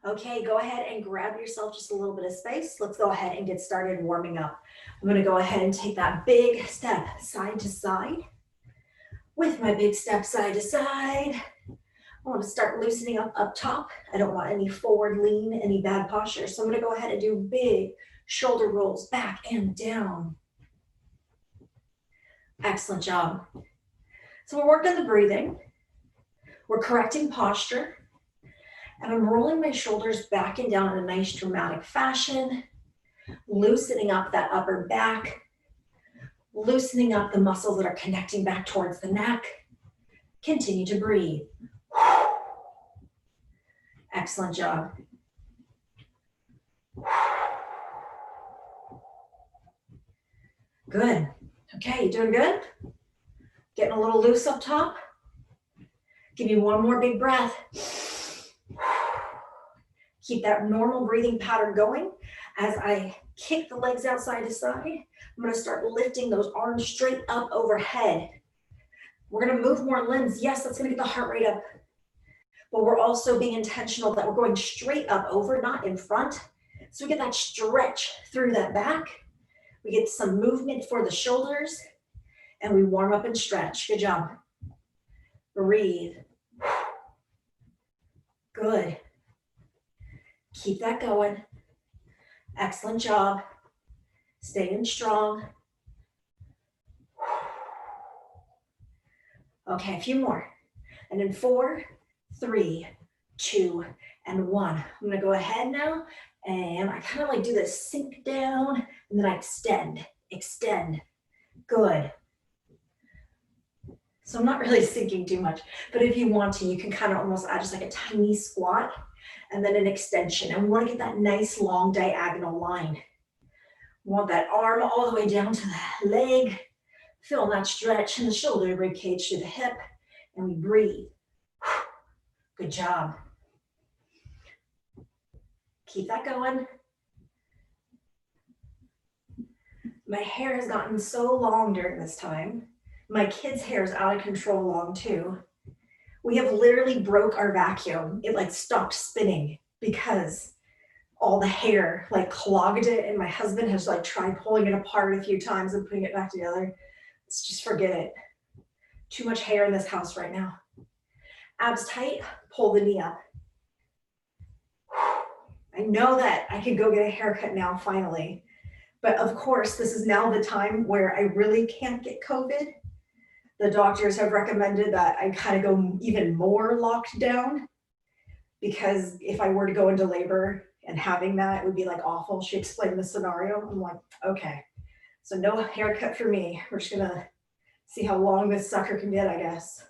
Okay, go ahead and grab yourself just a little bit of space. Let's go ahead and get started warming up. I'm gonna go ahead and take that big step side to side. With my big step side to side, I want to start loosening up top. I don't want any forward lean, any bad posture. So I'm gonna go ahead and do big shoulder rolls back and down. Excellent job. So we're working the breathing. We're correcting posture. And I'm rolling my shoulders back and down in a nice dramatic fashion, loosening up that upper back, loosening up the muscles that are connecting back towards the neck. Continue to breathe. Excellent job. Good. Okay, you doing good? Getting a little loose up top. Give me one more big breath. Keep that normal breathing pattern going. As I kick the legs out side to side, I'm gonna start lifting those arms straight up overhead. We're gonna move more limbs. Yes, that's gonna get the heart rate up, but we're also being intentional that we're going straight up over, not in front. So we get that stretch through that back. We get some movement for the shoulders, and we warm up and stretch. Good job. Breathe. Good. Keep that going. Excellent job. Staying strong. Okay, a few more. And in 4, 3, 2, and 1. I'm gonna go ahead now, and I kind of like do this sink down, and then I extend, extend. Good. So I'm not really sinking too much, but if you want to, you can kind of almost add just like a tiny squat and then an extension. And we want to get that nice long diagonal line. We want that arm all the way down to the leg. Feel that stretch in the shoulder, rib cage to the hip, and we breathe. Good job. Keep that going. My hair has gotten so long during this time. My kids' hair is out of control long too. We have literally broke our vacuum. It like stopped spinning because all the hair like clogged it, and my husband has like tried pulling it apart a few times and putting it back together. Let's just forget it. Too much hair in this house right now. Abs tight, pull the knee up. I know that I could go get a haircut now finally, but of course this is now the time where I really can't get COVID. The doctors have recommended that I kind of go even more locked down, because if I were to go into labor and having that, it would be like awful. She explained the scenario. I'm like, okay, so no haircut for me. We're just gonna see how long this sucker can get, I guess.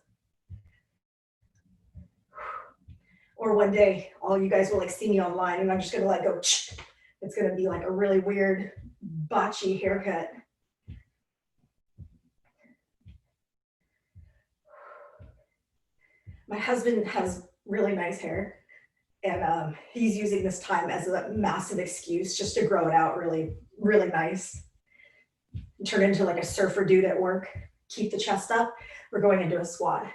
Or one day, all you guys will like see me online and I'm just gonna like go, it's gonna be like a really weird botchy haircut. My husband has really nice hair, and he's using this time as a massive excuse just to grow it out really, really nice. Turn into like a surfer dude at work. Keep the chest up. We're going into a squat.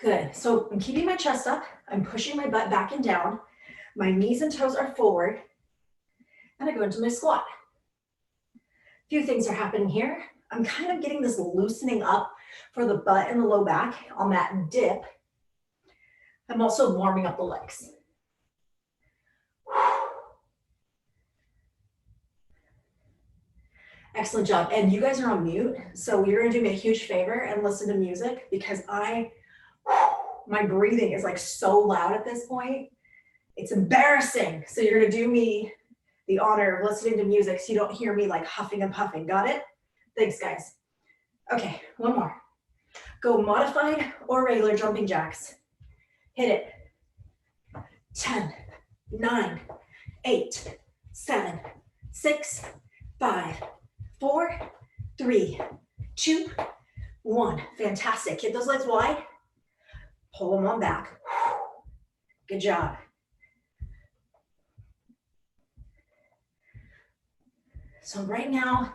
Good. So I'm keeping my chest up. I'm pushing my butt back and down. My knees and toes are forward. And I go into my squat. A few things are happening here. I'm kind of getting this loosening up for the butt and the low back on that dip. I'm also warming up the legs. Excellent job. And you guys are on mute, so you're gonna do me a huge favor and listen to music, because my breathing is like so loud at this point. It's embarrassing. So you're gonna do me the honor of listening to music so you don't hear me like huffing and puffing. Got it? Thanks, guys. Okay, one more. Go modified or regular jumping jacks. Hit it. 10, 9, 8, 7, 6, 5, 4, 3, 2, 1. Fantastic. Hit those legs wide. Pull them on back. Good job. So right now,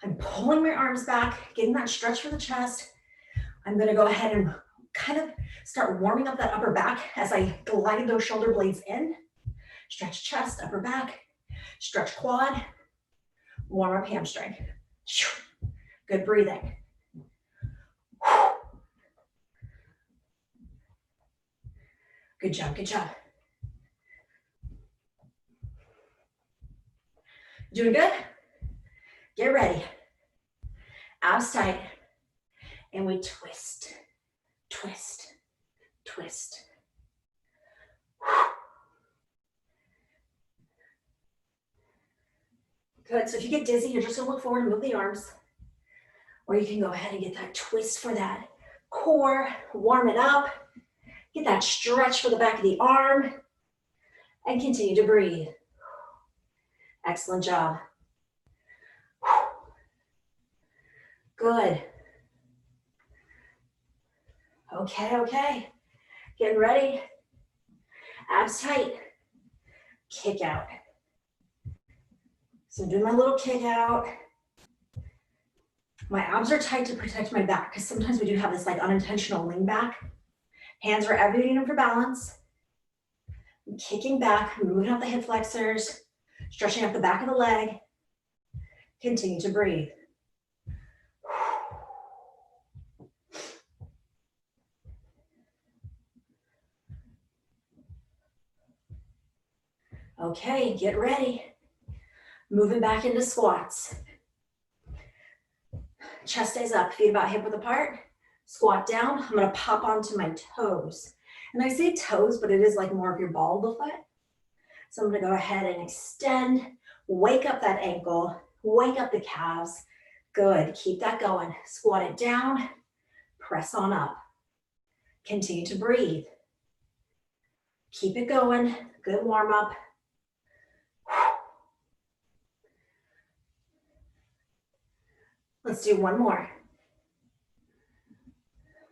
I'm pulling my arms back, getting that stretch for the chest. I'm gonna go ahead and kind of start warming up that upper back as I glide those shoulder blades in. Stretch chest, upper back, stretch quad, warm up hamstring. Good breathing. Good job, good job. Doing good? Get ready. Abs tight. And we twist, twist, twist. Good, so if you get dizzy, you're just gonna look forward and move the arms. Or you can go ahead and get that twist for that core, warm it up, get that stretch for the back of the arm, and continue to breathe. Excellent job. Good. Okay, okay. Getting ready. Abs tight. Kick out. So I'm doing my little kick out. My abs are tight to protect my back because sometimes we do have this like unintentional lean back. Hands wherever you need them for balance. I'm kicking back, moving out the hip flexors, stretching out the back of the leg. Continue to breathe. Okay, get ready. Moving back into squats. Chest stays up, feet about hip width apart. Squat down. I'm gonna pop onto my toes. And I say toes, but it is like more of your ball of the foot. So I'm gonna go ahead and extend, wake up that ankle, wake up the calves. Good, keep that going. Squat it down, press on up. Continue to breathe. Keep it going, good warm up. Let's do one more.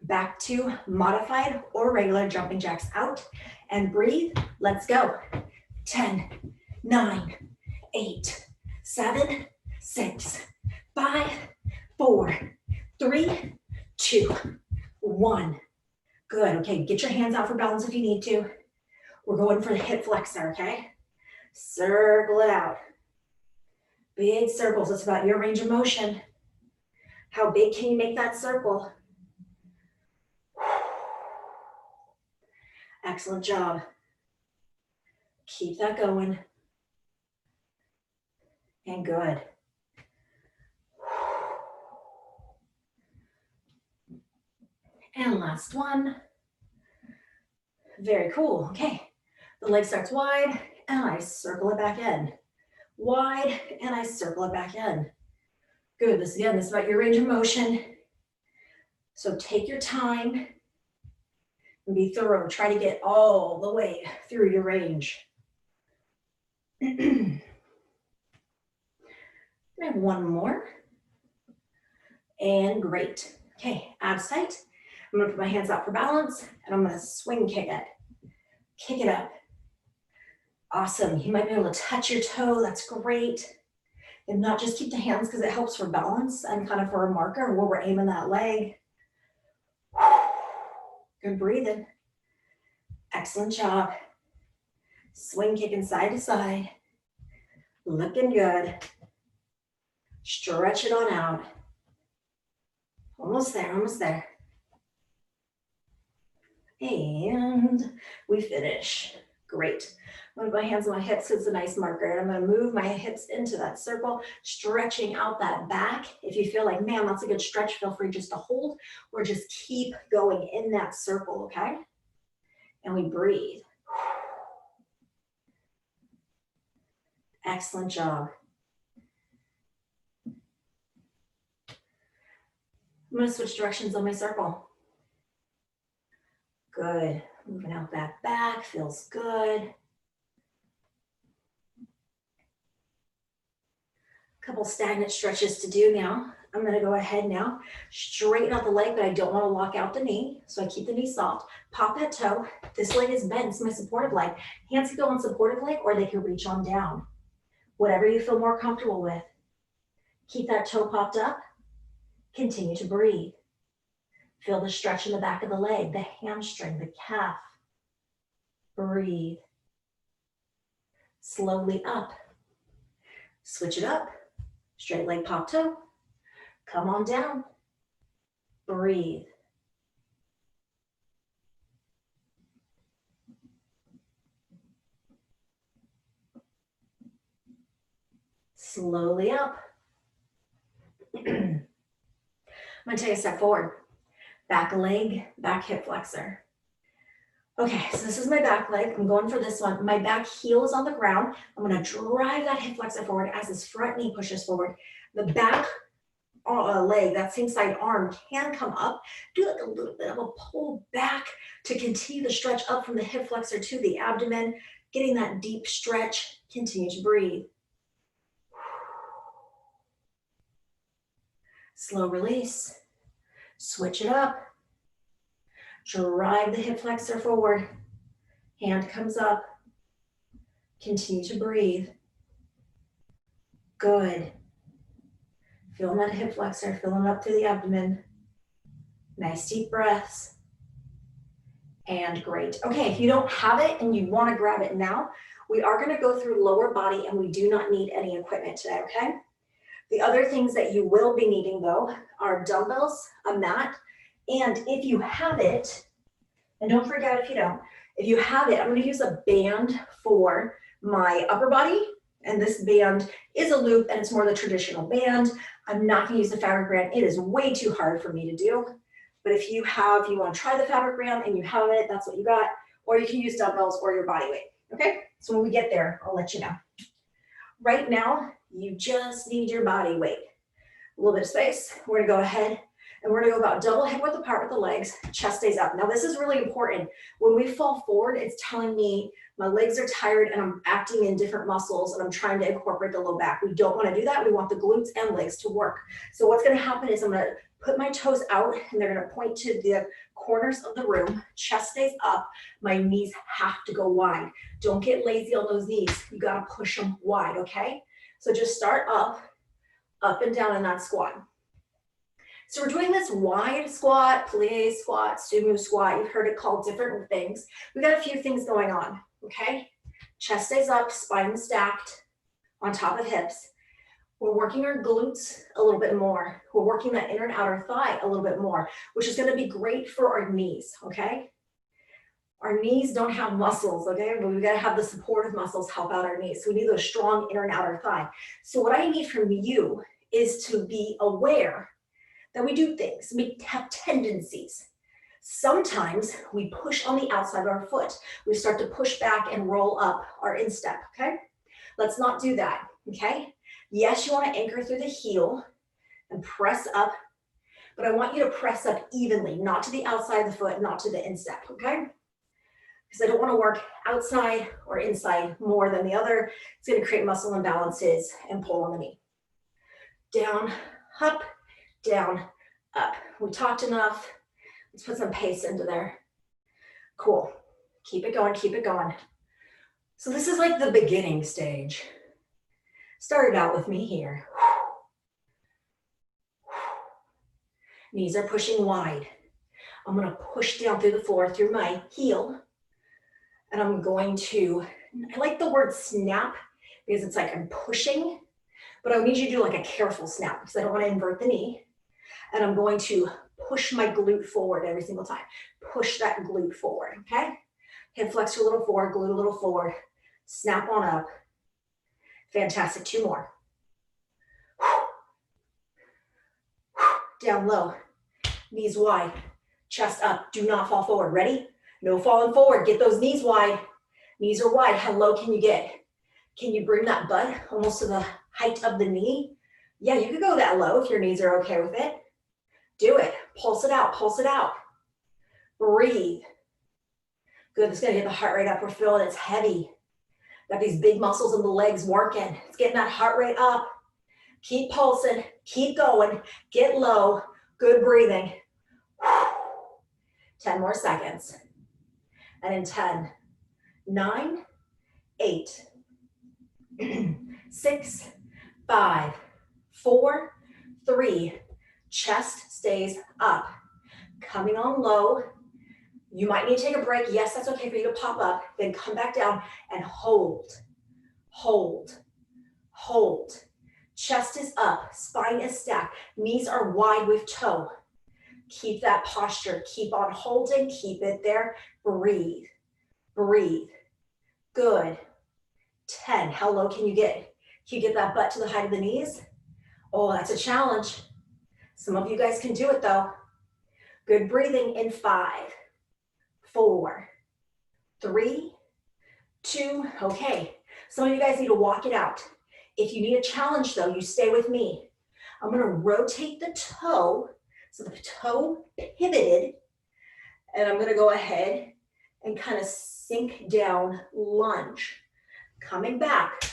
Back to modified or regular jumping jacks out and breathe. Let's go. 10, 9, 8, 7, 6, 5, 4, 3, 2, 1. Good, okay, get your hands out for balance if you need to. We're going for the hip flexor, okay? Circle it out. Big circles, it's about your range of motion. How big can you make that circle? Excellent job. Keep that going. And good. And last one. Very cool. Okay. The leg starts wide and I circle it back in. Wide and I circle it back in. Good. This is about your range of motion. So take your time and be thorough. Try to get all the way through your range. I have one more. And great. Okay, abs tight. I'm gonna put my hands out for balance and I'm gonna swing kick it. Kick it up. Awesome. You might be able to touch your toe. That's great. And not just keep the hands because it helps for balance and kind of for a marker where we're aiming that leg. Good breathing. Excellent job. Swing kicking side to side. Looking good. Stretch it on out. Almost there, almost there. And we finish. Great. I'm gonna put my hands on my hips, it's a nice marker. And I'm gonna move my hips into that circle, stretching out that back. If you feel like, man, that's a good stretch, feel free just to hold or just keep going in that circle, okay? And we breathe. Excellent job. I'm gonna switch directions on my circle. Good. Moving out that back, feels good. Couple stagnant stretches to do now. I'm gonna go ahead now, straighten out the leg, but I don't wanna lock out the knee, so I keep the knee soft. Pop that toe. This leg is bent, it's my supportive leg. Hands can go on supportive leg or they can reach on down. Whatever you feel more comfortable with. Keep that toe popped up. Continue to breathe. Feel the stretch in the back of the leg, the hamstring, the calf. Breathe. Slowly up. Switch it up. Straight leg pop toe. Come on down. Breathe. Slowly up. I'm going to take a step forward. Back leg, back hip flexor. Okay, so this is my back leg. I'm going for this one. My back heel is on the ground. I'm going to drive that hip flexor forward as this front knee pushes forward. The back leg, that same side arm, can come up. Do like a little bit of a pull back to continue the stretch up from the hip flexor to the abdomen, getting that deep stretch. Continue to breathe. Slow release. Switch it up. Drive the hip flexor forward. Hand comes up. Continue to breathe. Good. Feeling that hip flexor, filling up through the abdomen. Nice deep breaths. And great. Okay, if you don't have it and you want to grab it now, we are going to go through lower body and we do not need any equipment today, okay? The other things that you will be needing though are dumbbells, a mat, and if you have it, and don't forget if you don't, if you have it, I'm going to use a band for my upper body, and this band is a loop and it's more the traditional band. I'm not going to use the fabric band. It is way too hard for me to do, but if you want to try the fabric band and you have it, that's what you got, or you can use dumbbells or your body weight, okay? So when we get there, I'll let you know. Right now, you just need your body weight. A little bit of space. We're going to go ahead and we're going to go about double hip width apart with the legs. Chest stays up. Now this is really important. When we fall forward, it's telling me my legs are tired and I'm acting in different muscles and I'm trying to incorporate the low back. We don't want to do that. We want the glutes and legs to work. So what's going to happen is I'm going to put my toes out and they're going to point to the corners of the room. Chest stays up. My knees have to go wide. Don't get lazy on those knees. You got to push them wide, okay? So just start up and down in that squat. So we're doing this wide squat, plie squat, sumo squat. You've heard it called different things. We got a few things going on, okay? Chest stays up, spine stacked on top of hips. We're working our glutes a little bit more. We're working that inner and outer thigh a little bit more, which is going to be great for our knees, okay? Our knees don't have muscles, okay? But we got to have the supportive muscles help out our knees. So we need those strong inner and outer thigh. So what I need from you is to be aware that we do things. We have tendencies. Sometimes we push on the outside of our foot. We start to push back and roll up our instep, okay? Let's not do that, okay? Yes, you want to anchor through the heel and press up, but I want you to press up evenly, not to the outside of the foot, not to the instep, okay? Because I don't want to work outside or inside more than the other. It's going to create muscle imbalances and pull on the knee. Down, up, down, up. We talked enough. Let's put some pace into there. Cool. Keep it going, keep it going. So this is like the beginning stage. Start it out with me here. Knees are pushing wide. I'm going to push down through the floor through my heel. And I'm going to, I like the word snap because it's like I'm pushing, but I need you to do like a careful snap because I don't want to invert the knee. And I'm going to push my glute forward every single time. Push that glute forward, okay? Hip flex a little forward, glute a little forward. Snap on up. Fantastic, 2 more. Down low, knees wide, chest up, do not fall forward. Ready? No falling forward, get those knees wide. Knees are wide, how low can you get? Can you bring that butt almost to the height of the knee? Yeah, you could go that low if your knees are okay with it. Do it, pulse it out, pulse it out. Breathe. Good, it's gonna get the heart rate up, we're feeling it's heavy. Got these big muscles in the legs working. It's getting that heart rate up. Keep pulsing, keep going, get low, good breathing. 10 more seconds. And in 10, 9, 8, 6, 5, 4, 3, chest stays up. Coming on low. You might need to take a break. Yes, that's okay for you to pop up. Then come back down and hold, hold, hold. Chest is up, spine is stacked, knees are wide with toe. Keep that posture, keep on holding, keep it there. Breathe, breathe. Good. 10, how low can you get? Can you get that butt to the height of the knees? Oh, that's a challenge. Some of you guys can do it though. Good breathing in 5, 4, 3, 2, okay. Some of you guys need to walk it out. If you need a challenge though, you stay with me. I'm gonna rotate the toe, so the toe pivoted, and I'm gonna go ahead and kind of sink down, lunge. Coming back,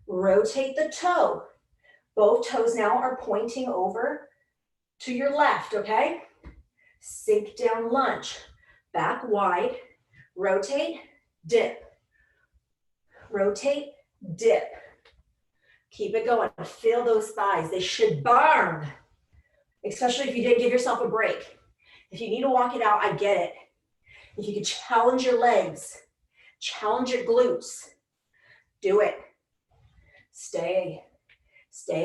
rotate the toe. Both toes now are pointing over to your left, okay? Sink down, lunge. Back wide, rotate, dip. Rotate, dip. Keep it going. Feel those thighs. They should burn, especially if you didn't give yourself a break. If you need to walk it out, I get it. If you can challenge your legs, challenge your glutes, do it. Stay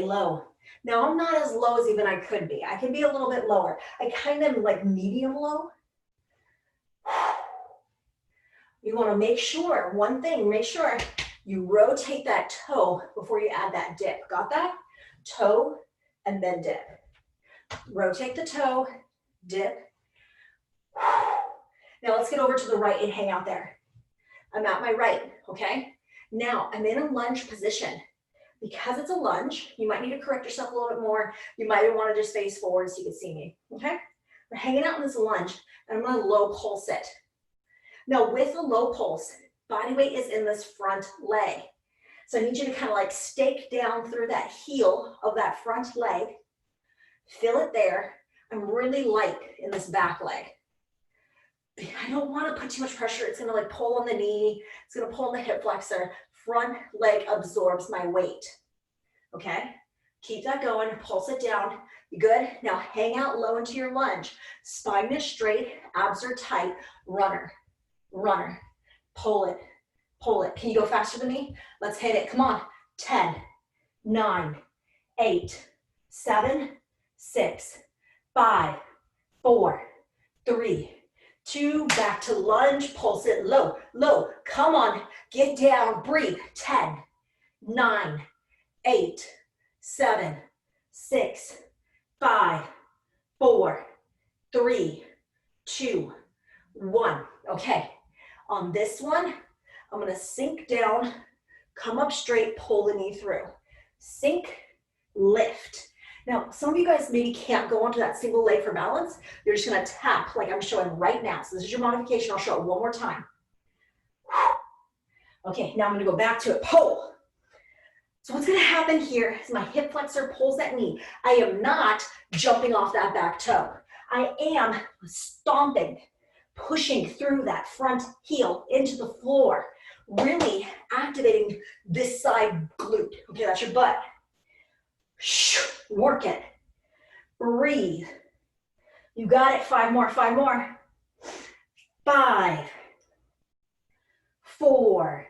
low. Now I'm not as low as even I could be. I can be a little bit lower. I kind of like medium low. You want to make sure, one thing, make sure you rotate that toe before you add that dip. Got that? Toe and then dip. Rotate the toe, dip. Now let's get over to the right and hang out there. I'm at my right, okay? Now I'm in a lunge position. Because it's a lunge, you might need to correct yourself a little bit more. You might want to just face forward so you can see me, okay? We're hanging out in this lunge, and I'm gonna low pulse it. Now with a low pulse, body weight is in this front leg. So I need you to kind of like stake down through that heel of that front leg. Feel it there. I'm really light in this back leg. I don't want to put too much pressure. It's going to like pull on the knee. It's going to pull on the hip flexor. Front leg absorbs my weight. Okay? Keep that going. Pulse it down. You good? Now hang out low into your lunge. Spine is straight. Abs are tight. Runner. Runner. Pull it. Pull it. Can you go faster than me? Let's hit it. Come on. 10, 9, 8, 7, 6, 5, 4, 3, 2, back to lunge, pulse it low, low. Come on, get down, breathe. 10, 9, 8, 7, 6, 5, 4, 3, 2, 1. Okay, on this one, I'm gonna sink down, come up straight, pull the knee through. Sink, lift. Now, some of you guys maybe can't go onto that single leg for balance. You're just gonna tap like I'm showing right now. So this is your modification. I'll show it one more time. Okay, now I'm gonna go back to it, pull. So what's gonna happen here is my hip flexor pulls that knee. I am not jumping off that back toe. I am stomping, pushing through that front heel into the floor, really activating this side glute. Okay, that's your butt. Work it. Breathe. You got it. 5 more, 5 more. 5, 4,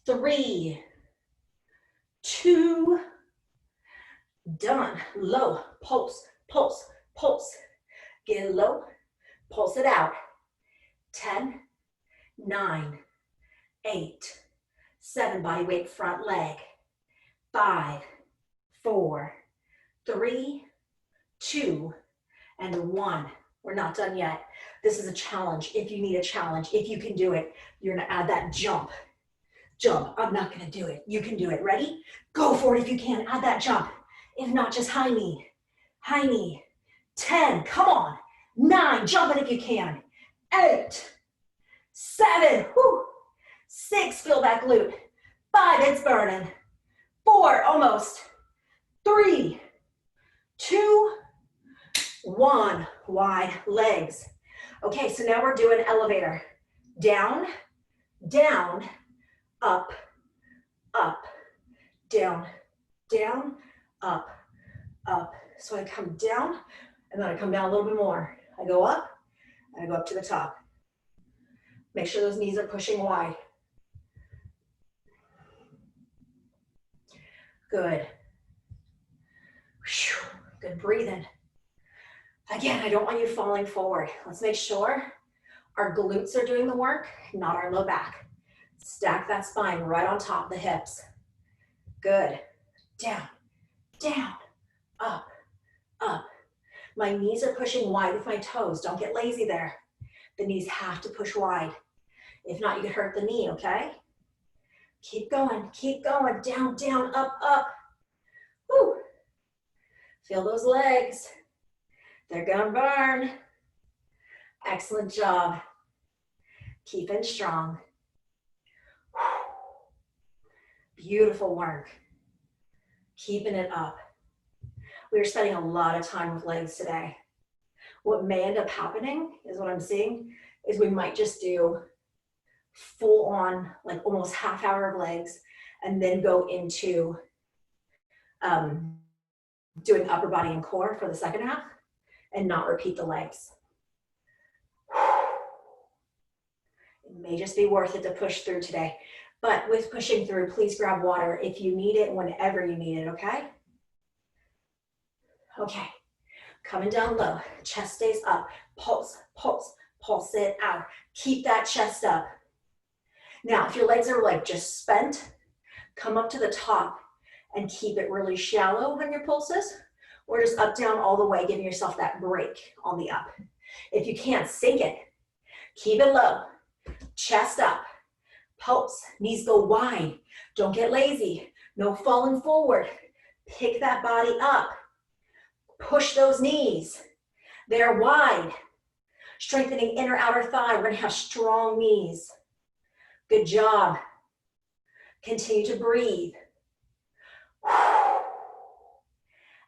3, 2, done. Low, pulse, pulse, pulse. Get low, pulse it out. 10, 9, 8, 7, body weight front leg. 5, 4, 3, 2, and 1. We're not done yet. This is a challenge. If you need a challenge, if you can do it, you're gonna add that jump. Jump. I'm not gonna do it. You can do it. Ready? Go for it if you can. Add that jump. If not, just high knee. High knee. 10. Come on. 9. Jump it if you can. 8, 7. Whew. 6. Feel that glute. 5. It's burning. 4. Almost. 3, 2, 1. Wide legs. Okay, so now we're doing elevator. Down, down, up, up, down, down, up, up. So I come down, and then I come down a little bit more. I go up, and I go up to the top. Make sure those knees are pushing wide. Good. Good breathing. Again, I don't want you falling forward. Let's make sure our glutes are doing the work, not our low back. Stack that spine right on top of the hips. Good. Down, down, up, up. My knees are pushing wide with my toes. Don't get lazy there. The knees have to push wide. If not, you could hurt the knee, okay? Keep going, down, down, up, up. Woo. Feel those legs. They're gonna burn. Excellent job. Keep it strong. Beautiful work. Keeping it up. We're spending a lot of time with legs today. What may end up happening is what I'm seeing is we might just do full on, like almost half hour of legs, and then go into doing upper body and core for the second half and not repeat the legs. It may just be worth it to push through today. But with pushing through, please grab water if you need it, whenever you need it, okay? Okay, coming down low, chest stays up, pulse, pulse, pulse it out. Keep that chest up. Now, if your legs are like just spent, come up to the top and keep it really shallow when your pulse is, or just up, down, all the way, giving yourself that break on the up. If you can't, sink it. Keep it low, chest up, pulse, knees go wide. Don't get lazy, no falling forward. Pick that body up. Push those knees. They're wide. Strengthening inner outer thigh. We're gonna have strong knees. Good job. Continue to breathe.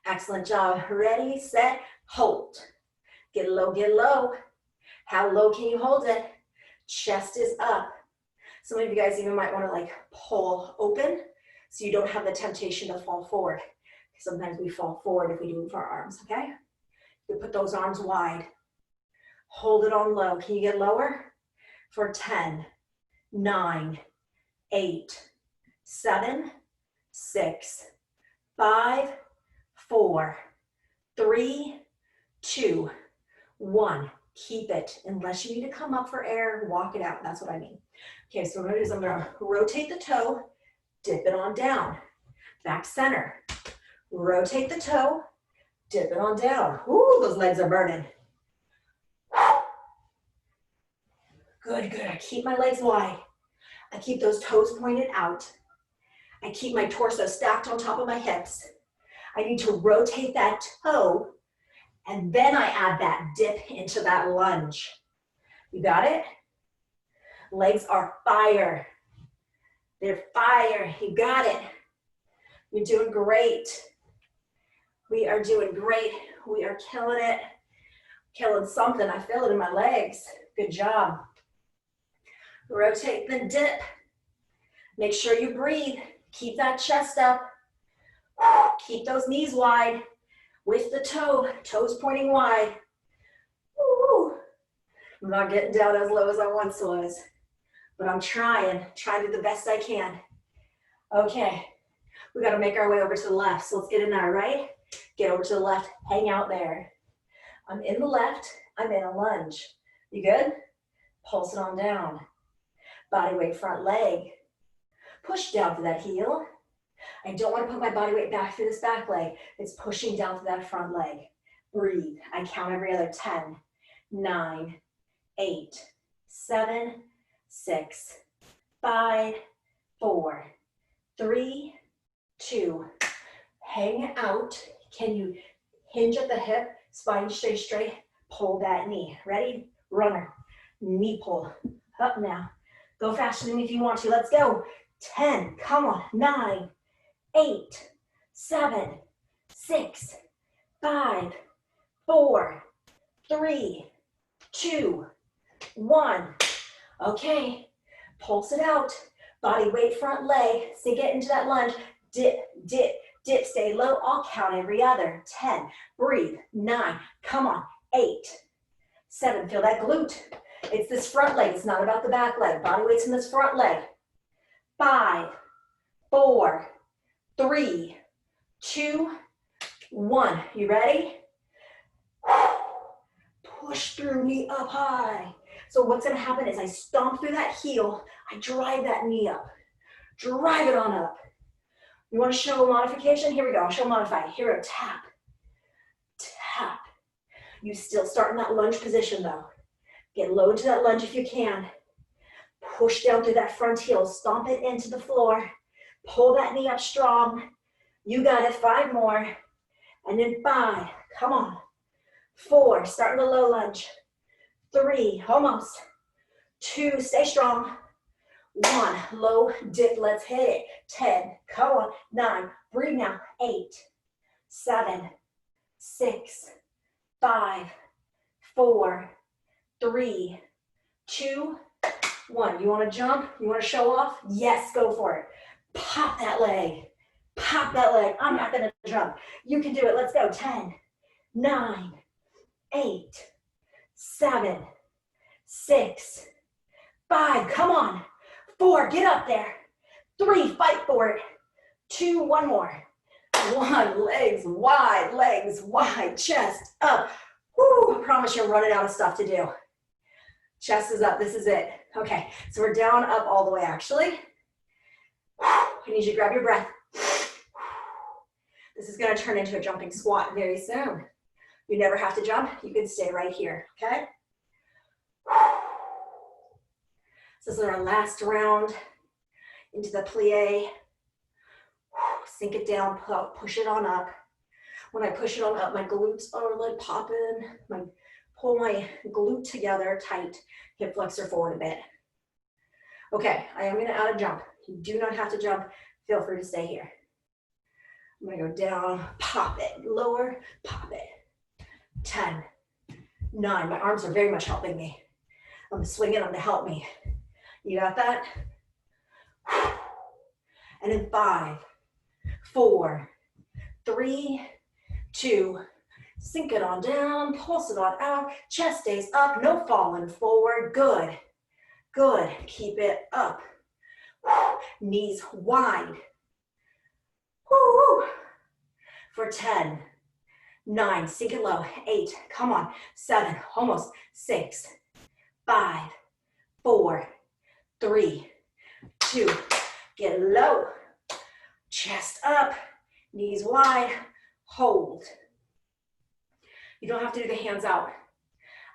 Excellent job. Ready, set, hold. Get low, get low. How low can you hold it? Chest is up. Some of you guys even might want to like pull open so you don't have the temptation to fall forward. Sometimes we fall forward if we do move our arms, okay? You put those arms wide. Hold it on low. Can you get lower? For 10, 9, 8, 7, 6, 5, 4, 3, 2, 1. Keep it. Unless you need to come up for air, walk it out. That's what I mean. Okay, so what I'm gonna do is I'm gonna rotate the toe, dip it on down. Back center. Rotate the toe, dip it on down. Ooh, those legs are burning. Good, good. I keep my legs wide. I keep those toes pointed out. I keep my torso stacked on top of my hips. I need to rotate that toe, and then I add that dip into that lunge. You got it? Legs are fire. They're fire. You got it. You're doing great. We are doing great. We are killing it. Killing something. I feel it in my legs. Good job. Rotate the dip. Make sure you breathe. Keep that chest up. Keep those knees wide. With the toe, toes pointing wide. Woo. I'm not getting down as low as I once was, but I'm trying to do the best I can. Okay, we gotta make our way over to the left. So let's get in there, right? Get over to the left, hang out there. I'm in the left, I'm in a lunge. You good? Pulse it on down. Body weight front leg. Push down to that heel. I don't want to put my body weight back through this back leg. It's pushing down to that front leg. Breathe. I count every other 10, 9, 8, 7, 6, 5, 4, 3, 2. Hang out. Can you hinge at the hip? Spine stay straight. Pull that knee. Ready? Runner. Knee pull. Up now. Go faster than me if you want to. Let's go. 10. Come on. 9, 8, 7, 6, 5, 4, 3, 2, 1. Okay, pulse it out. Body weight front leg. Sink it into that lunge. Dip, dip, dip, stay low. I'll count every other. 10, breathe. 9, come on. 8, 7, feel that glute. It's this front leg, it's not about the back leg. Body weight's in this front leg. 5, 4, 3, 2, 1. You ready? Push through, knee up high. So what's gonna happen is I stomp through that heel, I drive that knee up. Drive it on up. You wanna show a modification? Here we go, I'll show modify. Here we go, tap, tap. You still start in that lunge position though. Get low into that lunge if you can. Push down through that front heel, stomp it into the floor. Pull that knee up strong. You got it, 5 more. And then 5, come on. 4, start in the low lunge. 3, almost. 2, stay strong. 1, low dip, let's hit it. 10, come on. 9, breathe now. 8, 7, 6, 5, 4, 3, 2, 1. You wanna jump? You wanna show off? Yes, go for it. Pop that leg. Pop that leg. I'm not gonna jump. You can do it. Let's go. 10, 9, 8, 7, 6, 5. Come on. 4, get up there. 3, fight for it. 2, one more. 1, legs wide, chest up. Woo, I promise you're running out of stuff to do. Chest is up, this is it. Okay, so we're down, up all the way actually. I need you to grab your breath. This is gonna turn into a jumping squat very soon. You never have to jump, you can stay right here, okay? So this is our last round into the plie. Sink it down, push it on up. When I push it on up, my glutes are like popping. Pull my glute together tight, hip flexor forward a bit. Okay, I am gonna add a jump. You do not have to jump, feel free to stay here. I'm gonna go down, pop it, lower, pop it. 10, 9, my arms are very much helping me. I'm swinging them to help me. You got that? And then 5, 4, 3, 2, sink it on down, pulse it on out, chest stays up, no falling forward, good, good, keep it up, knees wide, woo, for 10, 9, sink it low, 8, come on, 7, almost, 6, 5, 4, 3, 2, get low, chest up, knees wide, hold. You don't have to do the hands out.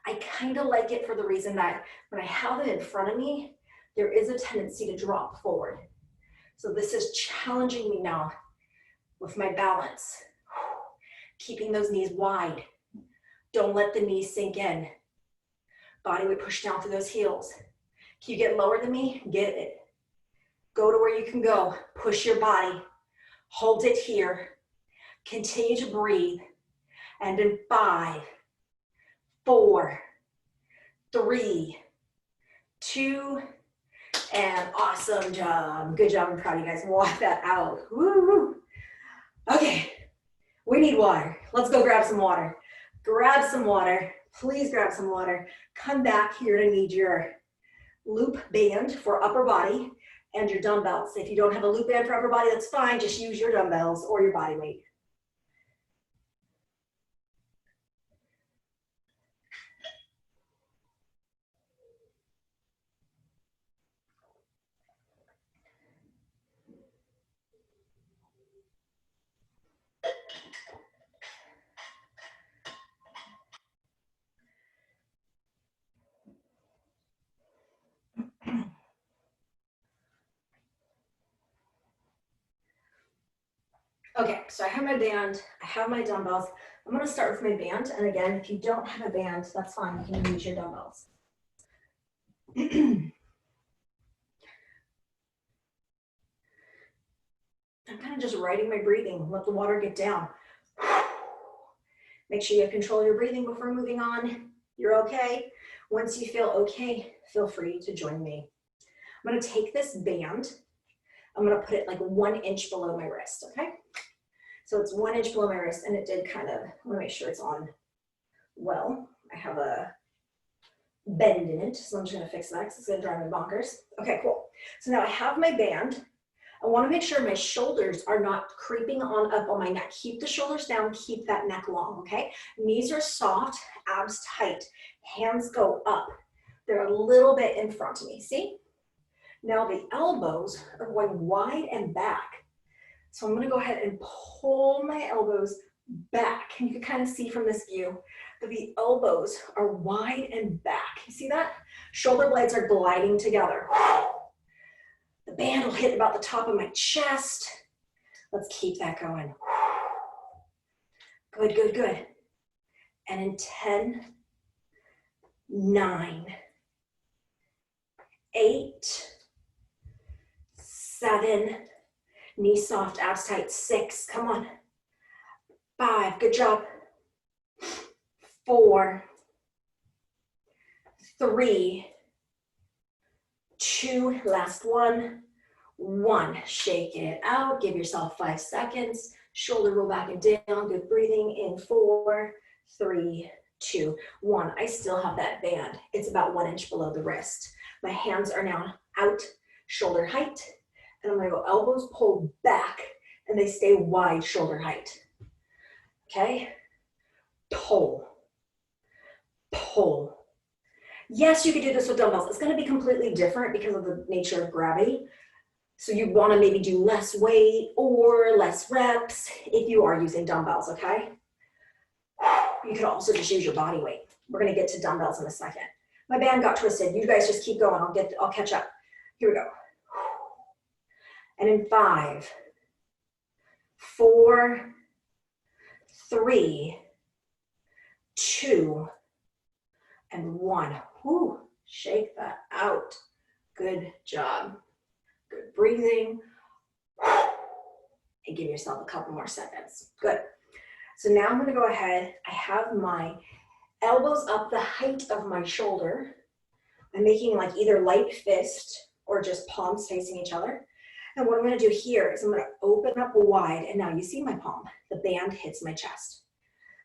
I kind of like it for the reason that when I have it in front of me, there is a tendency to drop forward. So this is challenging me now with my balance. Keeping those knees wide. Don't let the knees sink in. Body weight push down through those heels. Can you get lower than me? Get it. Go to where you can go. Push your body. Hold it here. Continue to breathe. And in 5, 4, 3, 2, and awesome job. Good job, I'm proud of you guys. Walk that out. Woo. Okay, we need water. Let's go grab some water. Grab some water. Please grab some water. Come back. You're gonna need your loop band for upper body and your dumbbells. If you don't have a loop band for upper body, that's fine. Just use your dumbbells or your body weight. Okay, so I have my band, I have my dumbbells. I'm gonna start with my band, and again, if you don't have a band, that's fine, you can use your dumbbells. I'm kind of just riding my breathing, let the water get down. Make sure you have control of your breathing before moving on. You're okay. Once you feel okay, feel free to join me. I'm gonna take this band, I'm gonna put it like 1 inch below my wrist, okay? So it's 1 inch below my wrist, and it did kind of, I wanna make sure it's on well. I have a bend in it, so I'm just gonna fix that because it's gonna drive me bonkers. Okay, cool. So now I have my band. I wanna make sure my shoulders are not creeping on up on my neck. Keep the shoulders down, keep that neck long, okay? Knees are soft, abs tight, hands go up. They're a little bit in front of me, see? Now the elbows are going wide and back. So I'm gonna go ahead and pull my elbows back. And you can kind of see from this view that the elbows are wide and back. You see that? Shoulder blades are gliding together. The band will hit about the top of my chest. Let's keep that going. Good, good, good. And in 10, 9, 8, 7, knee soft, abs tight, 6, come on. 5, good job. 4, 3, 2, last one, 1. Shake it out, give yourself 5 seconds. Shoulder roll back and down, good breathing in 4, 3, 2, 1. I still have that band. It's about 1 inch below the wrist. My hands are now out, shoulder height, and I'm gonna go elbows pulled back, and they stay wide shoulder height. Okay? Pull, pull. Yes, you could do this with dumbbells. It's gonna be completely different because of the nature of gravity. So you wanna maybe do less weight or less reps if you are using dumbbells, okay? You could also just use your body weight. We're gonna get to dumbbells in a second. My band got twisted. You guys just keep going. I'll catch up. Here we go. And in 5, 4, 3, 2, and 1. Whew, shake that out. Good job. Good breathing. And give yourself a couple more seconds. Good. So now I'm gonna go ahead. I have my elbows up the height of my shoulder. I'm making like either light fist or just palms facing each other. And what I'm gonna do here is I'm gonna open up wide, and now you see my palm. The band hits my chest.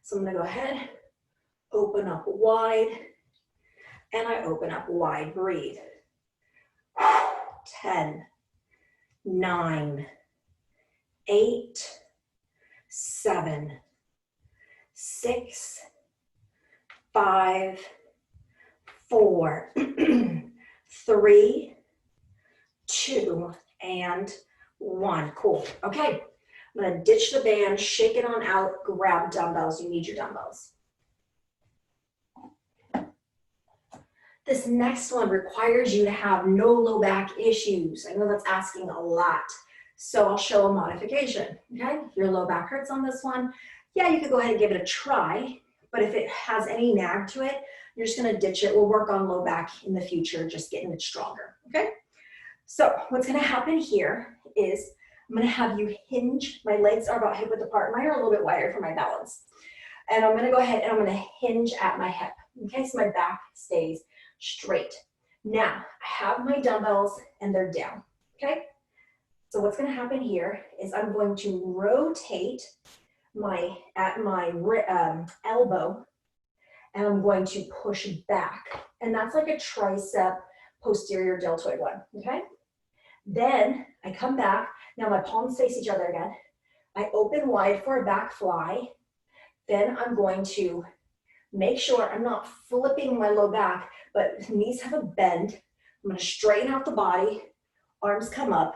So I'm gonna go ahead, open up wide, and I open up wide, breathe. 10, 9, 8, 7, 6, 5, 4, 3, 2, and 1. Cool. Okay. I'm gonna ditch the band, shake it on out, grab dumbbells. You need your dumbbells. This next one requires you to have no low back issues. I know that's asking a lot. So I'll show a modification, okay? If your low back hurts on this one, yeah, you could go ahead and give it a try, but if it has any nag to it, you're just gonna ditch it. We'll work on low back in the future, just getting it stronger, okay? So what's gonna happen here is I'm gonna have you hinge. My legs are about hip width apart. Mine are a little bit wider for my balance. And I'm gonna go ahead and I'm gonna hinge at my hip, okay? So my back stays straight. Now, I have my dumbbells and they're down, okay? So what's gonna happen here is I'm going to rotate at my elbow, and I'm going to push back. And that's like a tricep posterior deltoid one, okay? Then I come back. Now my palms face each other again. I open wide for a back fly. Then I'm going to make sure I'm not flipping my low back, but knees have a bend. I'm gonna straighten out the body, arms come up,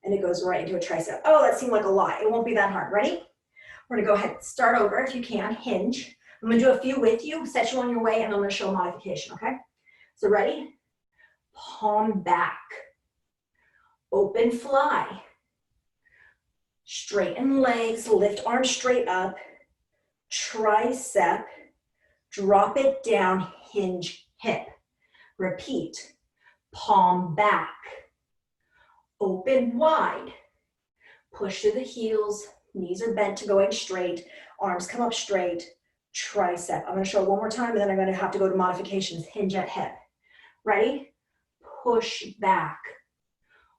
and it goes right into a tricep. Oh, that seemed like a lot. It won't be that hard. Ready? We're gonna go ahead and start over if you can, hinge. I'm gonna do a few with you, set you on your way, and I'm gonna show a modification, okay? So ready? Palm back. Open fly. Straighten legs, lift arms straight up. Tricep. Drop it down, hinge hip. Repeat. Palm back. Open wide. Push through the heels. Knees are bent to going straight. Arms come up straight. Tricep. I'm going to show it one more time, and then I'm going to have to go to modifications. Hinge at hip. Ready? Push back.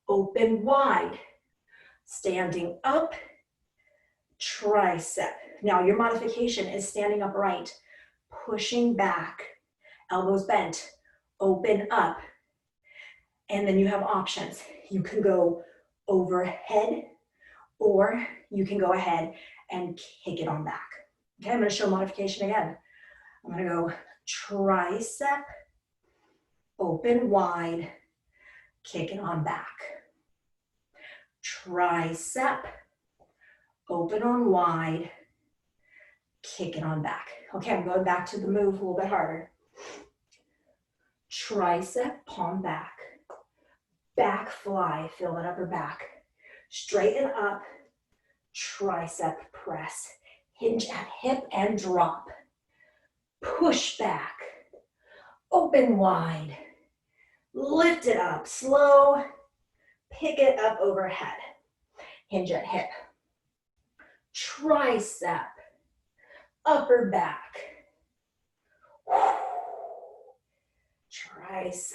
Open wide. Standing up. tricep. Now your modification is standing upright, pushing back, elbows bent, open up. And then you have options. You can go overhead, or you can go ahead and kick it on back. Okay, I'm gonna show modification again. I'm gonna go tricep, open wide, kick it on back. Tricep, open on wide, kick it on back. Okay, I'm going back to the move a little bit harder. Tricep, palm back. Back fly, feel that upper back. Straighten up, tricep press. Hinge at hip and drop. Push back, open wide. Lift it up, slow. Pick it up overhead. Hinge at hip. Tricep, upper back. Tricep.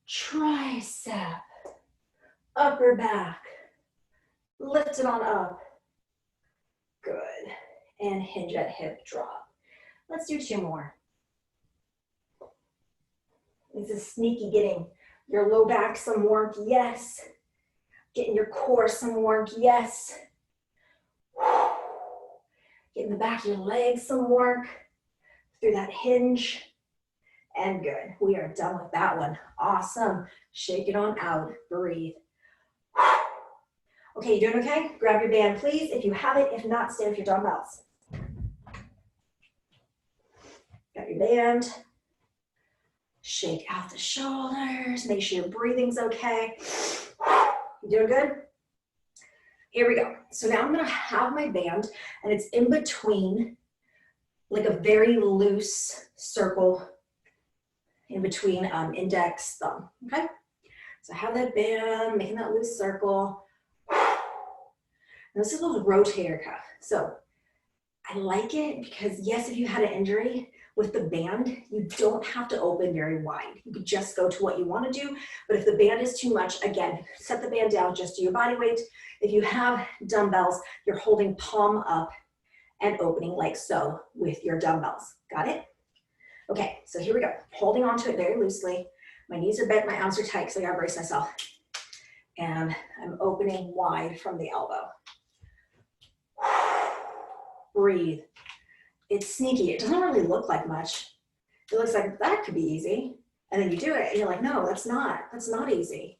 Tricep, upper back, lift it on up, good, and hinge at hip drop. Let's do 2 more. This is sneaky, getting your low back some warmth, yes. Getting your core some warmth, yes. Getting the back of your legs some warmth through that hinge. And good, we are done with that one. Awesome, shake it on out, breathe. Okay, you doing okay? Grab your band, please. If you have it, if not, stand with your dumbbells. Got your band. Shake out the shoulders, make sure your breathing's okay. You doing good? Here we go. So now I'm gonna have my band, and it's in between, like a very loose circle in between index, thumb, okay? So I have that band, making that loose circle. And this is a rotator cuff. So I like it because, yes, if you had an injury with the band, you don't have to open very wide. You could just go to what you want to do. But if the band is too much, again, set the band down, just do your body weight. If you have dumbbells, you're holding palm up and opening like so with your dumbbells. Got it? Okay, so here we go. Holding on to it very loosely. My knees are bent, my arms are tight, so I gotta brace myself. And I'm opening wide from the elbow. Breathe. It's sneaky. It doesn't really look like much. It looks like that could be easy. And then you do it and you're like, no, that's not easy.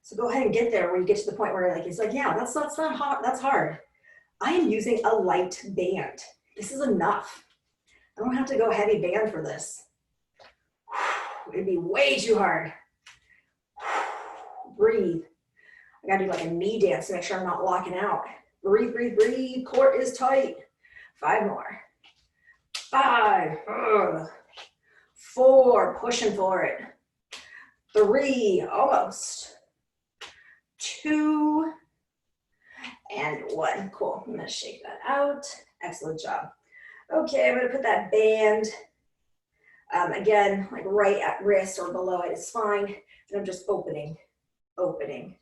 So go ahead and get there where you get to the point where like, it's like, yeah, that's not hard, that's hard. I am using a light band. This is enough. I don't have to go heavy band for this. It'd be way too hard. Breathe. I gotta do like a knee dance to make sure I'm not locking out. Breathe, breathe, breathe. Core is tight. 5 more. 5. 4. Pushing for it. 3. Almost. 2. And 1. Cool. I'm gonna shake that out. Excellent job. Okay, I'm gonna put that band, again, like right at wrist or below it is fine. And I'm just opening, opening,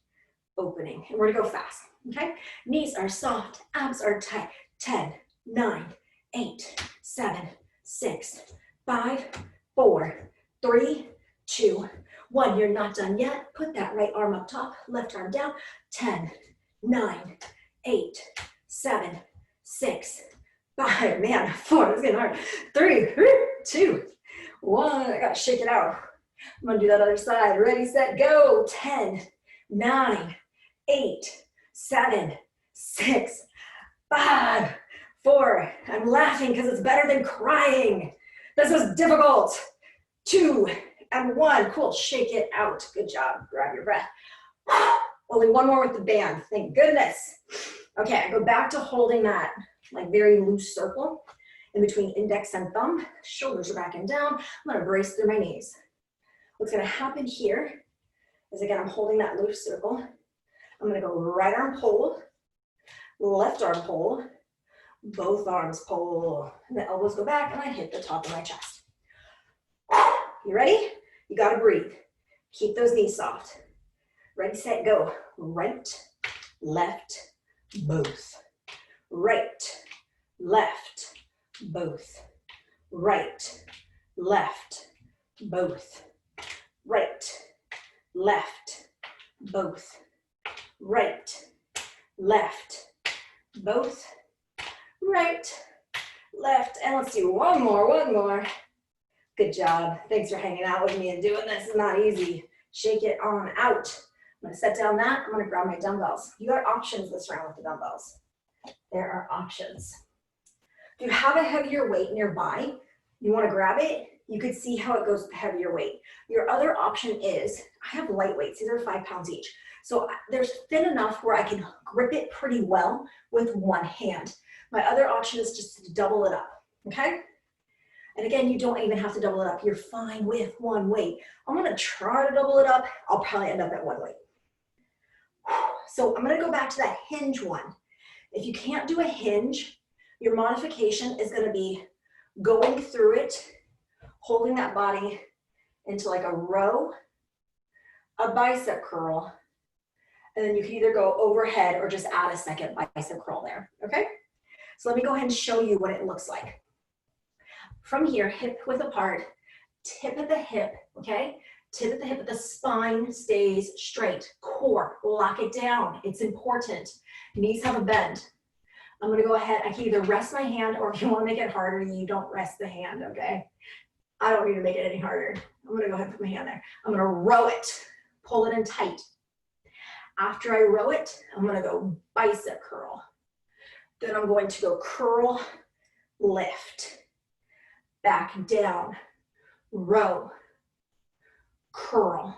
opening. And we're gonna go fast, okay? Knees are soft, abs are tight. 10, 9, 8, 7, 6, 5, 4, 3, 2, 1. You're not done yet. Put that right arm up top, left arm down. 10, 9, 8, 7, 6, 5, man, 4, that's getting hard. 3, 2, 1, I gotta shake it out. I'm gonna do that other side. Ready, set, go. 10, 9, 8, 7, 6, 5, 4. I'm laughing because it's better than crying. This was difficult. 2 and 1. Cool, shake it out. Good job, grab your breath. Only 1 more with the band, thank goodness. Okay, I go back to holding that like very loose circle in between index and thumb. Shoulders are back and down. I'm gonna brace through my knees. What's gonna happen here is, again, I'm holding that loose circle. I'm gonna go right arm pull, left arm pull, both arms pull, and the elbows go back and I hit the top of my chest. You ready? You gotta breathe. Keep those knees soft. Ready, set, go. Right, left, both. Right, left, both. Right, left, both. Right, left, both. Right, left, both. Right, left, and let's do one more. Good job. Thanks for hanging out with me and doing this. It's not easy. Shake it on out. I'm gonna set down that. I'm gonna grab my dumbbells. You got options this round with the dumbbells. There are options. If you have a heavier weight nearby, you wanna grab it, you could see how it goes with the heavier weight. Your other option is, I have light weights, these are 5 pounds each. So there's thin enough where I can grip it pretty well with one hand. My other option is just to double it up, okay? And again, you don't even have to double it up. You're fine with one weight. I'm gonna try to double it up. I'll probably end up at one weight. So I'm gonna go back to that hinge one. If you can't do a hinge, your modification is gonna be going through it, holding that body into like a row, a bicep curl, and then you can either go overhead or just add a second bicep curl there, okay? So let me go ahead and show you what it looks like. From here, hip width apart, tip at the hip, okay? Tip at the hip, but the spine stays straight. Core, lock it down. It's important. Knees have a bend. I'm gonna go ahead, I can either rest my hand, or if you wanna make it harder, you don't rest the hand, okay? I don't need to make it any harder. I'm gonna go ahead and put my hand there. I'm gonna row it, pull it in tight. After I row it, I'm gonna go bicep curl. Then I'm going to go curl, lift, back down, row, curl,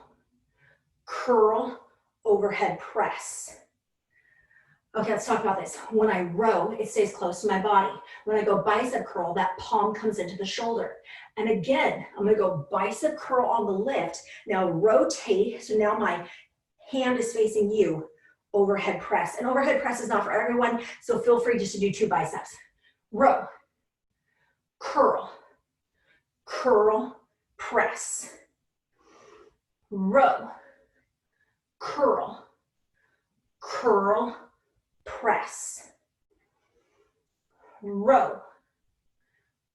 curl, overhead press. Okay, let's talk about this. When I row, it stays close to my body. When I go bicep curl, that palm comes into the shoulder. And again, I'm gonna go bicep curl on the lift. Now rotate, so now my hand is facing you, overhead press. And overhead press is not for everyone, so feel free just to do 2 biceps. Row, curl, curl, press. Row, curl, curl, press. Row,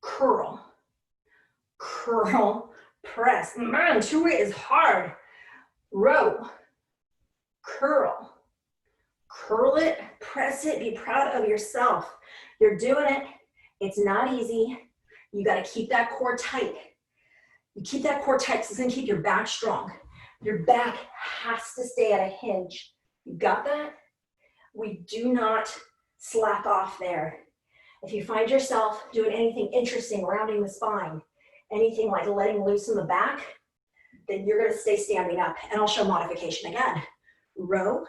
curl, curl, press. Man, 2 weight is hard. Row, curl, curl it, press it, be proud of yourself. You're doing it. It's not easy. You got to keep that core tight. You keep that core tight, so it's going to keep your back strong. Your back has to stay at a hinge. You got that? We do not slack off there. If you find yourself doing anything interesting, rounding the spine, anything like letting loose in the back, then you're going to stay standing up. And I'll show modification again. Row,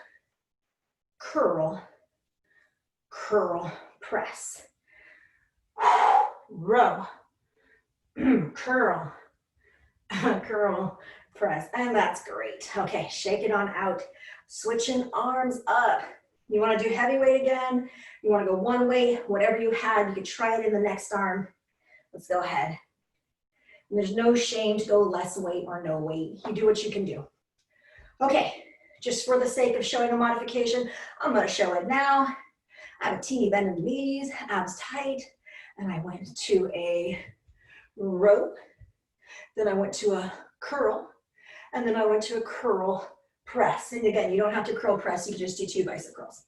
curl, curl, press. Row, curl, curl, press. And that's great. Okay, shake it on out. Switching arms up. You want to do heavy weight again? You want to go one way, whatever you had, you can try it in the next arm. Let's go ahead. And there's no shame to go less weight or no weight. You do what you can do. Okay, just for the sake of showing a modification, I'm going to show it now. I have a teeny bend in the knees, abs tight, and I went to a row. Then I went to a curl, and then I went to a curl press. And again, you don't have to curl press, you can just do 2 bicep curls.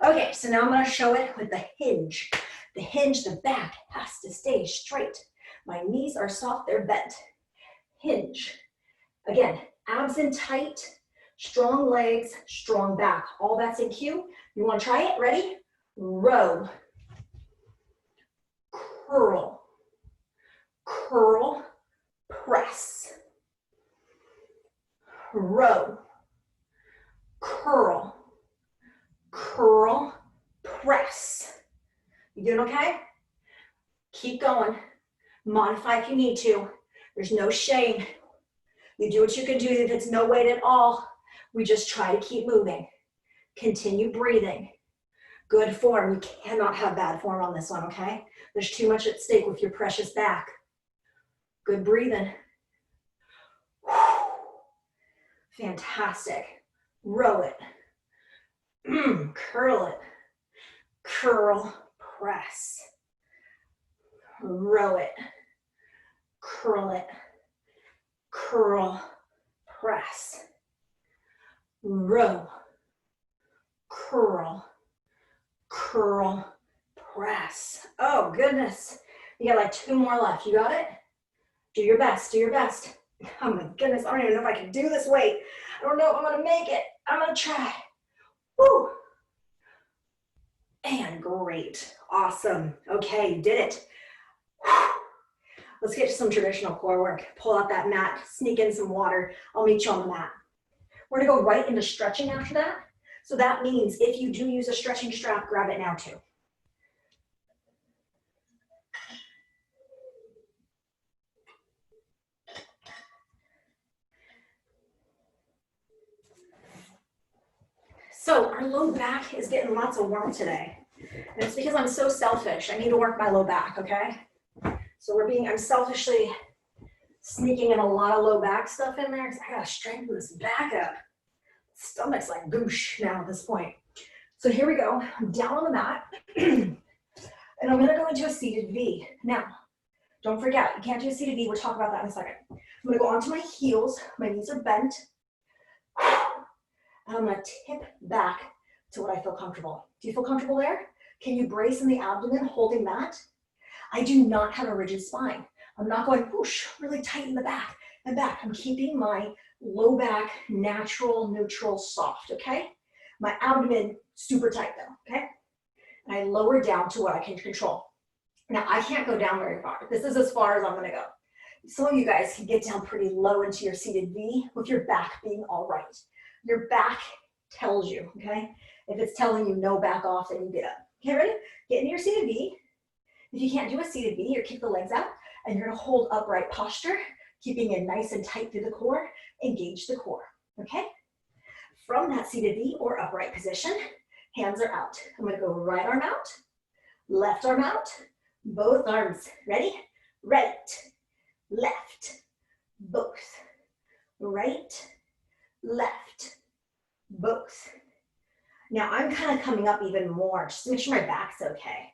Okay, so now I'm going to show it with the hinge. The hinge, the back has to stay straight. My knees are soft, they're bent. Hinge. Again, abs in tight, strong legs, strong back. All that's in cue. You want to try it? Ready? Row. Curl. Curl. Press. Row. Curl. Curl. Press. You doing okay? Keep going. Modify if you need to. There's no shame. You do what you can do. If it's no weight at all, we just try to keep moving. Continue breathing. Good form. You cannot have bad form on this one, okay? There's too much at stake with your precious back. Good breathing. Fantastic. row it, curl it, curl, press, row it, curl it, curl, press, row, curl, curl, press. Oh goodness, you got like 2 more left. You got it? Do your best, do your best. Oh my goodness, I don't even know if I can do this weight. I don't know if I'm gonna make it. I'm gonna try. Woo! And great, awesome. Okay, you did it. Let's get to some traditional core work. Pull out that mat, sneak in some water. I'll meet you on the mat. We're gonna go right into stretching after that. So that means if you do use a stretching strap, grab it now too. So our low back is getting lots of warmth today. And it's because I'm so selfish. I need to work my low back, okay? So I'm selfishly sneaking in a lot of low back stuff in there because I gotta strengthen this back up. Stomach's like goosh now at this point. So here we go. I'm down on the mat. And I'm gonna go into a seated V. Now, don't forget, you can't do a seated V. We'll talk about that in a second. I'm gonna go onto my heels. My knees are bent. And I'm gonna tip back to what I feel comfortable. Do you feel comfortable there? Can you brace in the abdomen holding that? I do not have a rigid spine. I'm not going whoosh, really tight in the back and back. I'm keeping my low back natural, neutral, soft, okay? My abdomen super tight though, okay? And I lower down to what I can control. Now I can't go down very far. This is as far as I'm gonna go. Some of you guys can get down pretty low into your seated V with your back being all right. Your back tells you, okay? If it's telling you no, back off, then you get up. Okay, ready? Get into your seated V. If you can't do a seated V, you kick the legs out and you're gonna hold upright posture, keeping it nice and tight through the core, engage the core, okay? From that seated V or upright position, hands are out. I'm gonna go right arm out, left arm out, both arms. Ready? Right, left, both. Right, left, both. Now I'm kind of coming up even more, just to make sure my back's okay.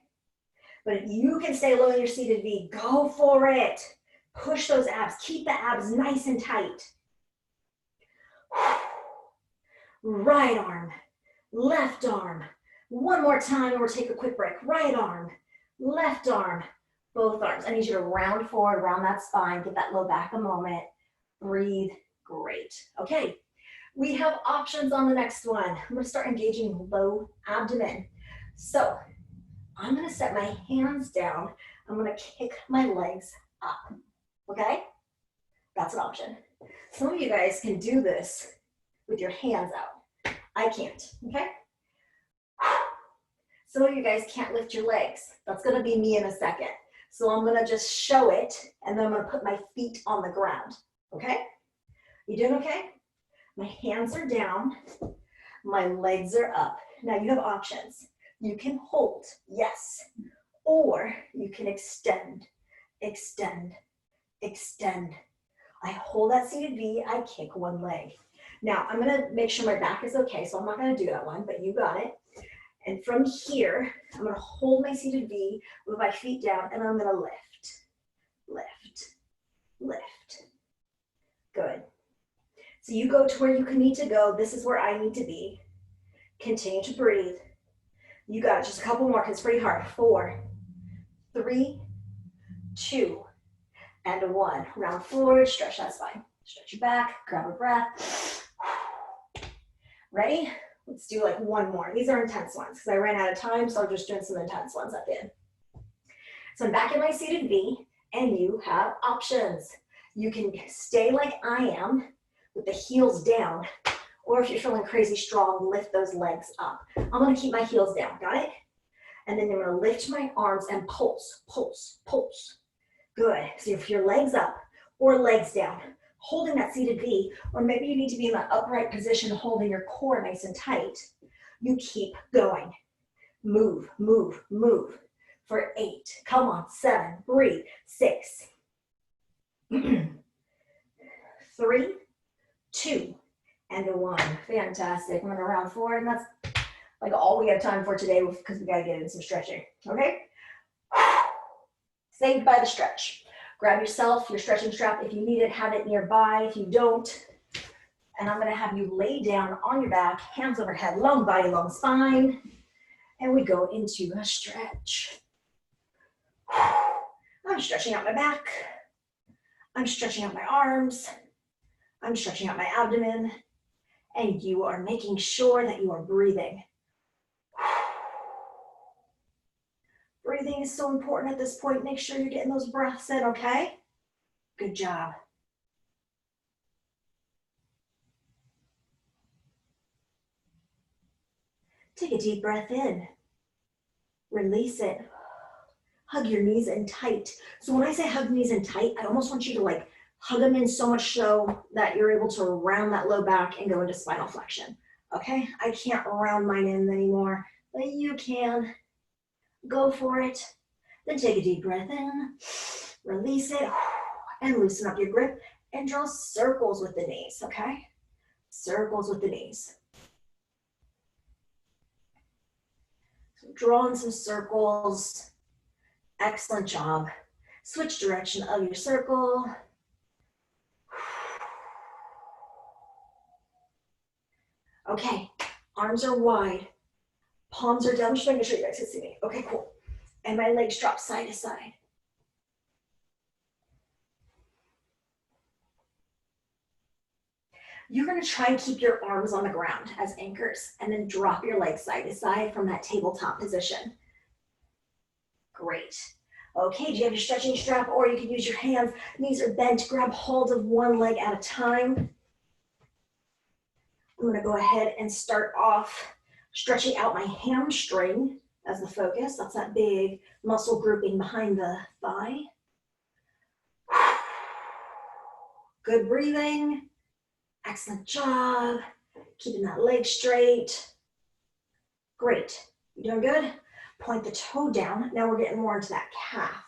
But if you can stay low in your seated V, go for it. Push those abs, keep the abs nice and tight. Right arm, left arm. One more time and we'll take a quick break. Right arm, left arm, both arms. I need you to round forward, round that spine, give that low back a moment. Breathe, great. Okay, we have options on the next one. I'm gonna start engaging low abdomen. So I'm gonna set my hands down. I'm gonna kick my legs up, okay? That's an option. Some of you guys can do this with your hands out. I can't, okay? Some of you guys can't lift your legs. That's gonna be me in a second. So I'm gonna just show it and then I'm gonna put my feet on the ground, okay? You doing okay? My hands are down, my legs are up. Now you have options. You can hold, yes, or you can extend, extend, extend. I hold that seated V, I kick one leg. Now I'm gonna make sure my back is okay, so I'm not gonna do that one, but you got it. And from here, I'm gonna hold my seated V with my feet down and I'm gonna lift, lift, lift. Good. So you go to where you need to go. This is where I need to be. Continue to breathe. You got it, just a couple more because it's pretty hard. 4, 3, 2, and 1. Round forward, stretch that spine. Stretch your back, grab a breath. Ready? Let's do like one more. These are intense ones because I ran out of time, so I'm just doing some intense ones at the end. So I'm back in my seated V, and you have options. You can stay like I am with the heels down, or if you're feeling crazy strong, lift those legs up. I'm gonna keep my heels down, got it? And then I'm gonna lift my arms and pulse, pulse, pulse. Good, so if your legs up or legs down, holding that seated V, or maybe you need to be in that upright position, holding your core nice and tight, you keep going. Move, move, move. For 8, come on, 7, breathe, 6, 3, 2, and a 1. Fantastic. We're going to round 4, and that's like all we have time for today because we got to get in some stretching. Okay? Saved by the stretch. Grab yourself your stretching strap. If you need it, have it nearby. If you don't, and I'm going to have you lay down on your back, hands overhead, long body, long spine, and we go into a stretch. I'm stretching out my back. I'm stretching out my arms. I'm stretching out my abdomen, and you are making sure that you are breathing. Breathing is so important at this point. Make sure you're getting those breaths in, okay? Good job. Take a deep breath in. Release it. Hug your knees in tight. So when I say hug knees in tight, I almost want you to like hug them in so much so that you're able to round that low back and go into spinal flexion. Okay? I can't round mine in anymore, but you can. Go for it. Then take a deep breath in, release it, and loosen up your grip and draw circles with the knees, okay? Circles with the knees. So drawing some circles. Excellent job. Switch direction of your circle. Okay, arms are wide. Palms are down. I'm just making sure you guys can see me. Okay, cool. And my legs drop side to side. You're gonna try and keep your arms on the ground as anchors and then drop your legs side to side from that tabletop position. Great. Okay, do you have your stretching strap, or you can use your hands? Knees are bent. Grab hold of one leg at a time. I'm gonna go ahead and start off stretching out my hamstring as the focus. That's that big muscle grouping behind the thigh. Good breathing. Excellent job. Keeping that leg straight. Great. You doing good? Point the toe down. Now we're getting more into that calf.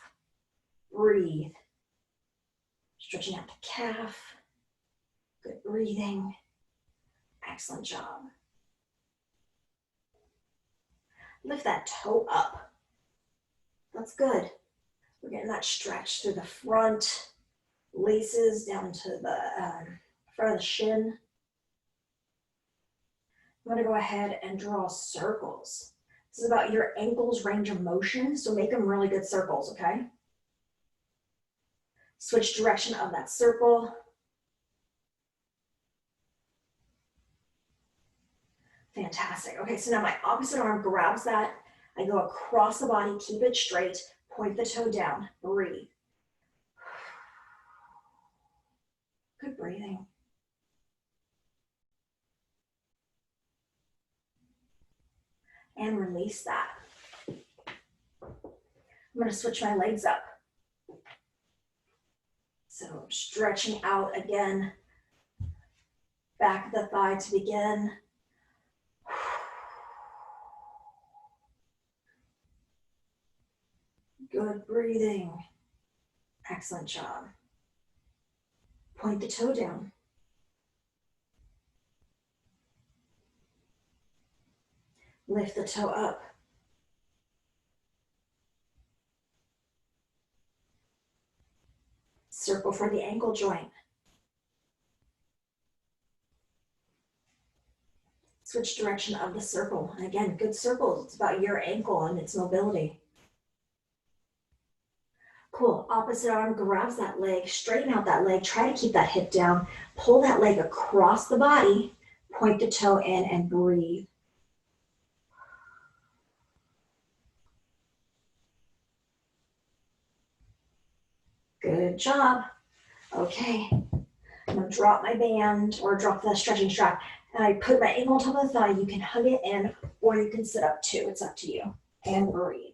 Breathe. Stretching out the calf. Good breathing. Excellent job. Lift that toe up. That's good. We're getting that stretch through the front, laces down to the front of the shin. I'm going to go ahead and draw circles. This is about your ankles' range of motion, so make them really good circles, okay? Switch direction of that circle. Fantastic. Okay, so now my opposite arm grabs that. I go across the body, keep it straight, point the toe down, breathe. Good breathing. And release that. I'm going to switch my legs up. So stretching out again, back of the thigh to begin. Good breathing. Excellent job. Point the toe down. Lift the toe up. Circle for the ankle joint. Switch direction of the circle. And again, good circles. It's about your ankle and its mobility. Cool. Opposite arm grabs that leg. Straighten out that leg. Try to keep that hip down. Pull that leg across the body. Point the toe in and breathe. Good job. Okay. I'm going to drop my band or drop the stretching strap. And I put my ankle on top of the thigh. You can hug it in or you can sit up too. It's up to you. And breathe.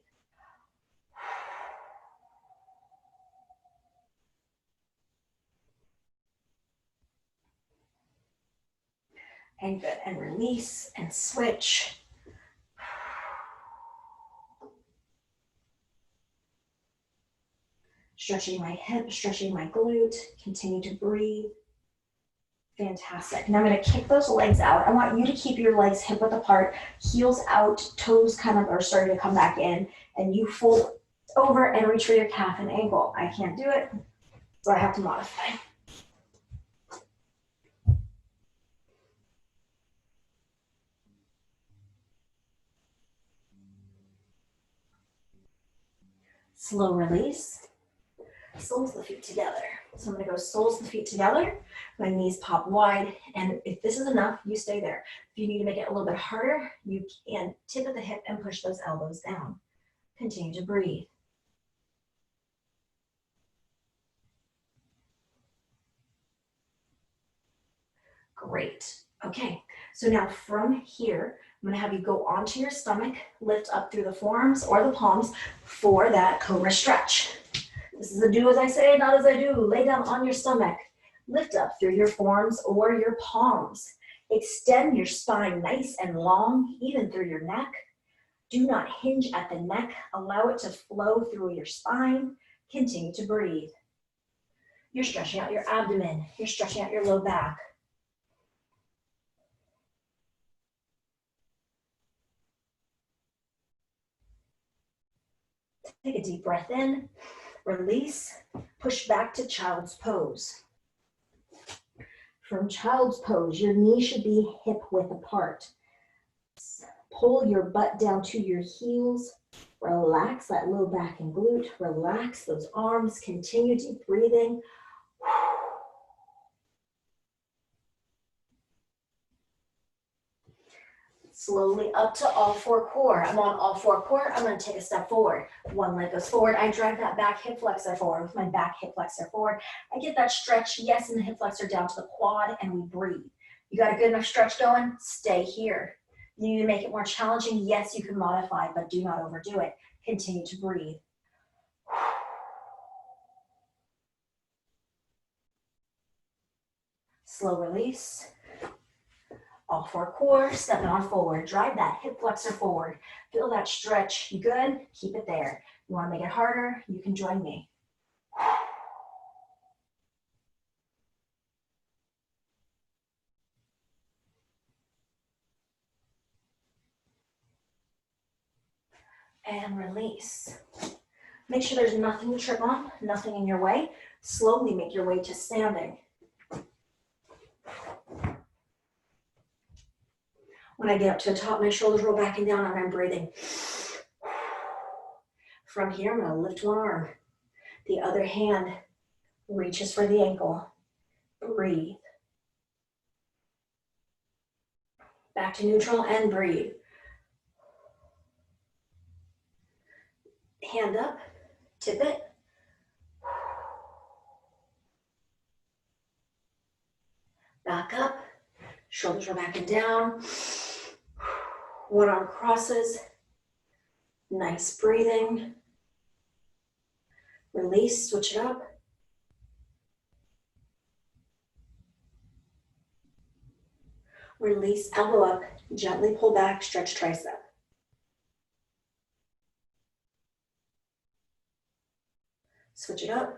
And good. And release and switch. Stretching my hip, stretching my glute. Continue to breathe. Fantastic. Now I'm going to kick those legs out. I want you to keep your legs hip width apart, heels out, toes kind of are starting to come back in, and you fold over and reach for your calf and ankle. I can't do it, so I have to modify. Slow release. Soles of the feet together. So I'm going to go soles of the feet together. My knees pop wide. And if this is enough, you stay there. If you need to make it a little bit harder, you can tip at the hip and push those elbows down. Continue to breathe. Great. Okay, so now from here, I'm going to have you go onto your stomach, lift up through the forearms or the palms for that cobra stretch. This is a do as I say, not as I do. Lay down on your stomach. Lift up through your forearms or your palms. Extend your spine nice and long, even through your neck. Do not hinge at the neck. Allow it to flow through your spine. Continue to breathe. You're stretching out your abdomen. You're stretching out your low back. Take a deep breath in. Release. Push back to child's pose. From child's pose, your knees should be hip width apart. Pull your butt down to your heels. Relax that low back and glute. Relax those arms. Continue deep breathing. Slowly up to all four core. I'm on all four core. I'm going to take a step forward. One leg goes forward. I drive that back hip flexor forward with my back hip flexor forward. I get that stretch, yes, in the hip flexor down to the quad, and we breathe. You got a good enough stretch going? Stay here. You need to make it more challenging? Yes, you can modify, but do not overdo it. Continue to breathe. Slow release. All four core, stepping on forward. Drive that hip flexor forward. Feel that stretch. You good? Keep it there. You want to make it harder? You can join me. And release. Make sure there's nothing to trip on, nothing in your way. Slowly make your way to standing. When I get up to the top, my shoulders roll back and down and I'm breathing. From here, I'm going to lift one arm. The other hand reaches for the ankle. Breathe. Back to neutral and breathe. Hand up, tip it. Back up, shoulders roll back and down. One arm crosses. Nice breathing. Release, switch it up. Release, elbow up, gently pull back, stretch tricep. Switch it up.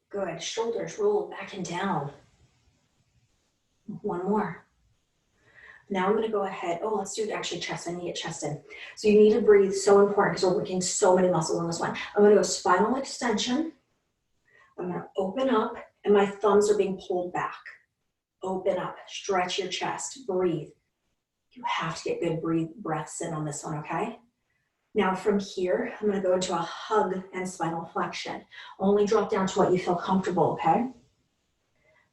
Good, shoulders roll back and down. One more. Now I'm going to go ahead. Oh, let's do actually chest. I need to get chest in. So you need to breathe. So important because we're working so many muscles on this one. I'm going to go spinal extension. I'm going to open up and my thumbs are being pulled back. Open up, stretch your chest, breathe. You have to get good breaths in on this one, okay? Now from here, I'm going to go into a hug and spinal flexion. Only drop down to what you feel comfortable, okay? I'm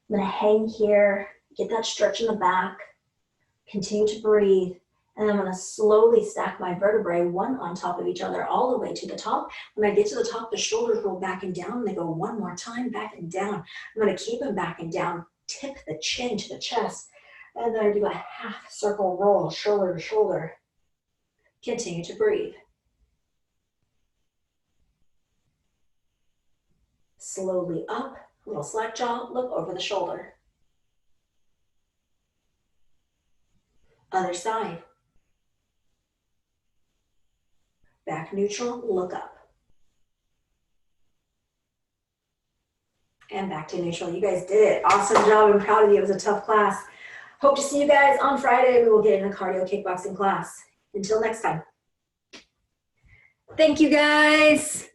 going to hang here, get that stretch in the back. Continue to breathe, and I'm going to slowly stack my vertebrae one on top of each other all the way to the top. When I get to the top, the shoulders roll back and down. They go one more time, back and down. I'm going to keep them back and down, tip the chin to the chest, and then I do a half circle roll, shoulder to shoulder. Continue to breathe. Slowly up, a little slack jaw, look over the shoulder. Other side. Back neutral, look up. And back to neutral. You guys did it. Awesome job. I'm proud of you. It was a tough class. Hope to see you guys on Friday. We will get in a cardio kickboxing class. Until next time. Thank you guys.